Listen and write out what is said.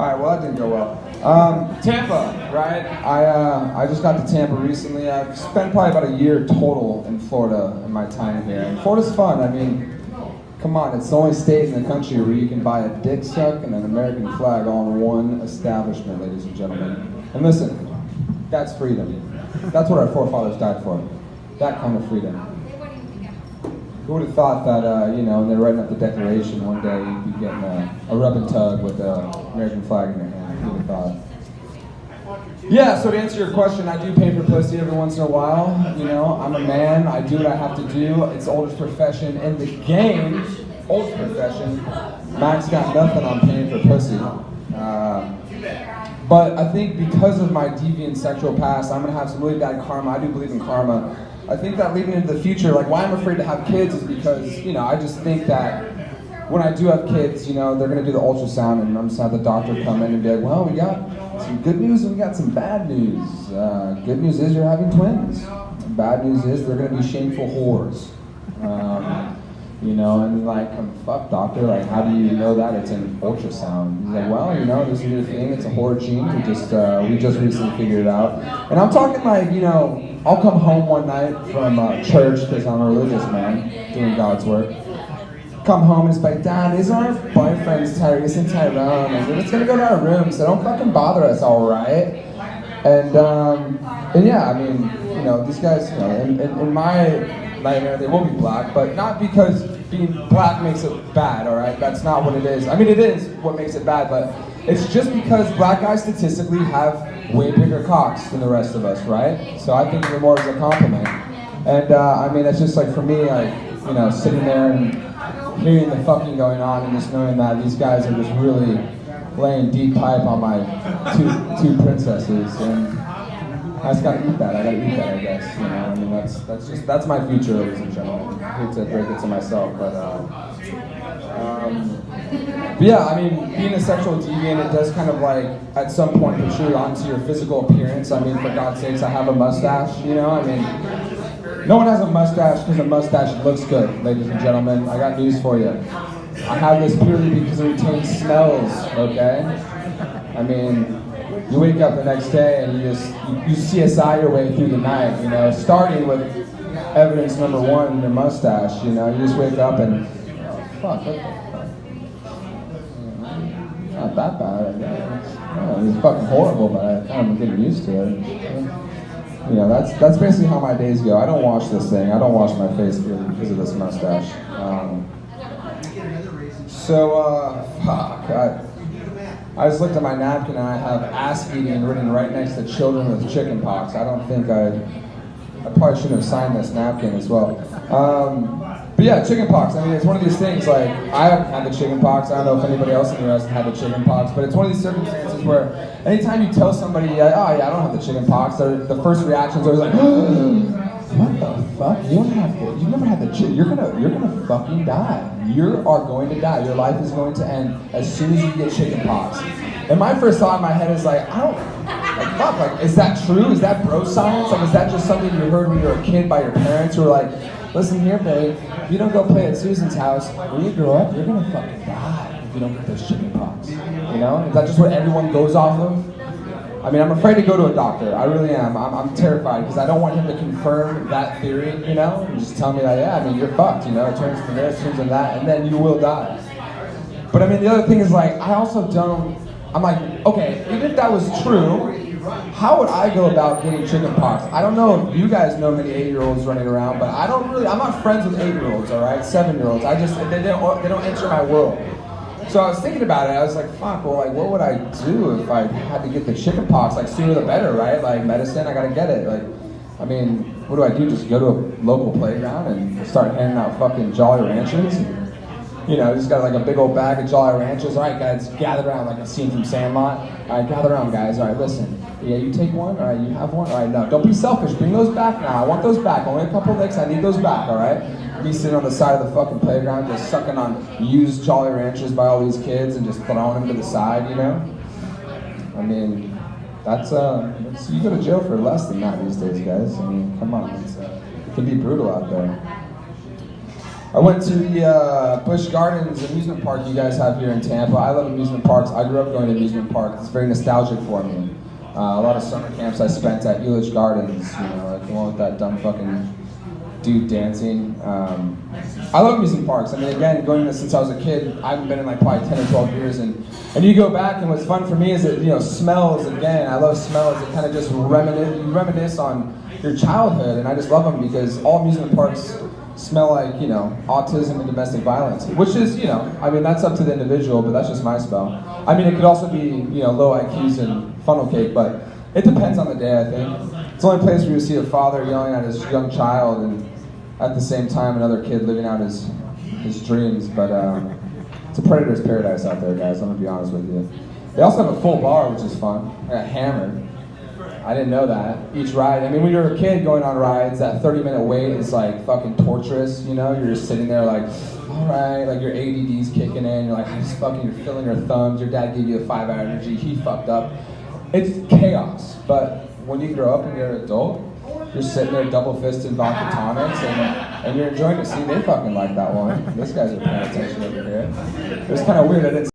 right, well that didn't go well. Tampa, right? I just got to Tampa recently. I've spent probably about a year total in Florida in my time here. And Florida's fun. I mean, come on, it's the only state in the country where you can buy a dick suck and an American flag all in one establishment, ladies and gentlemen. And listen, that's freedom. That's what our forefathers died for. That kind of freedom. Who would have thought that, you know, when they're writing up the Declaration, one day you'd be getting a rub and tug with the American flag in your hand? Who would have thought? Yeah, so to answer your question, I do pay for pussy every once in a while. You know, I'm a man, I do what I have to do. It's the oldest profession in the game. Oldest profession. Max got nothing on paying for pussy. But I think because of my deviant sexual past, I'm going to have some really bad karma. I do believe in karma. I think that leading into the future, like why I'm afraid to have kids is because, you know, I just think that when I do have kids, you know, they're going to do the ultrasound and I'm just going to have the doctor come in and be like, well, we got some good news and we got some bad news. Good news is you're having twins. Bad news is they're going to be shameful whores. You know, and like, fuck doctor, like how do you know that? It's an ultrasound. He's like, well, you know, this is your thing, it's a whore gene, we just recently figured it out. And I'm talking like, you know, I'll come home one night from church, because I'm a religious man, doing God's work. Come home and it's like, Dad, these are our boyfriends, Tyrese and Tyrone, and we're just gonna go to our room, so don't fucking bother us, alright? And yeah, I mean, you know, these guys, you know, in my nightmare, they will be black, but not because being black makes it bad, alright? That's not what it is. I mean, it is what makes it bad, but it's just because black guys statistically have way bigger cocks than the rest of us, right? So I think of it more as a compliment. And I mean, it's just like for me, like, you know, sitting there and hearing the fucking going on and just knowing that these guys are just really laying deep pipe on my two princesses, and I just gotta eat that. I gotta eat that, I guess. You know, I mean, that's my future, ladies and gentlemen. I hate to break it to myself, but yeah, I mean, being a sexual deviant, it does kind of like at some point protrude onto your physical appearance. I mean, for God's sakes, I have a mustache. You know, I mean, no one has a mustache because a mustache looks good, ladies and gentlemen. I got news for you. I have this purely because it retains smells. Okay, I mean. You wake up the next day and you CSI your way through the night, you know, starting with evidence number one, your mustache, you know, you just wake up and, oh, fuck, what the fuck? Not that bad, I guess. Oh, it's fucking horrible, but I kind of getting used to it. You know, that's basically how my days go. I don't wash this thing. I don't wash my face because of this mustache. Fuck, I just looked at my napkin and I have ass eating written right next to children with chicken pox. I don't think I probably shouldn't have signed this napkin as well. But yeah, chicken pox. I mean, it's one of these things, like, I haven't had the chicken pox. I don't know if anybody else in the US has had the chicken pox, but it's one of these circumstances where anytime you tell somebody, oh yeah, I don't have the chicken pox, the first reaction is always like, what the fuck? You've never had the chicken. You're gonna fucking die. You are going to die. Your life is going to end as soon as you get chicken pox. And my first thought in my head is like, fuck, like, is that true? Is that bro science? Like, is that just something you heard when you were a kid by your parents who were like, listen here, babe, if you don't go play at Susan's house, when you grow up, you're gonna fucking die if you don't get those chicken pox. You know? Is that just what everyone goes off of? I mean, I'm afraid to go to a doctor. I really am. I'm terrified because I don't want him to confirm that theory, you know? And just tell me that, yeah, I mean, you're fucked, you know? It turns to this, turns to that, and then you will die. But I mean, the other thing is like, I also don't, I'm like, okay, even if that was true, how would I go about getting chicken pox? I don't know if you guys know many 8-year-olds running around, but I'm not friends with 8-year-olds, all right? 7-year-olds. They don't enter my world. So I was thinking about it, I was like, fuck, well, like, what would I do if I had to get the chicken pox? Like, sooner the better, right? Like, medicine, I gotta get it. Like, I mean, what do I do? Just go to a local playground and start handing out fucking Jolly Ranchers? You know, just got like a big old bag of Jolly Ranchers. All right, guys, gather around, like a scene from Sandlot. All right, gather around, guys. All right, listen. Yeah, you take one. All right, you have one. All right, no, don't be selfish. Bring those back now. I want those back. Only a couple licks. I need those back. All right. Me sitting on the side of the fucking playground, just sucking on used Jolly Ranchers by all these kids and just throwing them to the side. You know. I mean, that's you go to jail for less than that these days, guys. I mean, come on. It can be brutal out there. I went to the Busch Gardens amusement park you guys have here in Tampa. I love amusement parks. I grew up going to amusement parks. It's very nostalgic for me. A lot of summer camps I spent at Elitch Gardens, you know, like the one with that dumb fucking dude dancing. I love amusement parks. I mean, again, going to since I was a kid, I haven't been in like probably 10 or 12 years, and you go back, and what's fun for me is that, you know, smells, again, I love smells. It kind of just reminisce on your childhood, and I just love them because all amusement parks smell like, you know, autism and domestic violence, which is, you know, I mean, that's up to the individual, but that's just my smell. I mean, it could also be, you know, low IQs and funnel cake, but it depends on the day, I think. It's the only place where you see a father yelling at his young child and at the same time another kid living out his dreams, but it's a predator's paradise out there, guys, I'm gonna be honest with you. They also have a full bar, which is fun. I got hammered. I didn't know that. Each ride, I mean, when you're a kid going on rides, that 30-minute wait is like fucking torturous, you know? You're just sitting there like, all right, like your ADD's kicking in, you're like, you're filling your thumbs, your dad gave you a 5-hour energy, he fucked up. It's chaos, but when you grow up and you're an adult, you're sitting there double-fisted vodka tonics, and you're enjoying it. See, they fucking like that one. These guys are paying attention over here. It was kind of weird, I didn't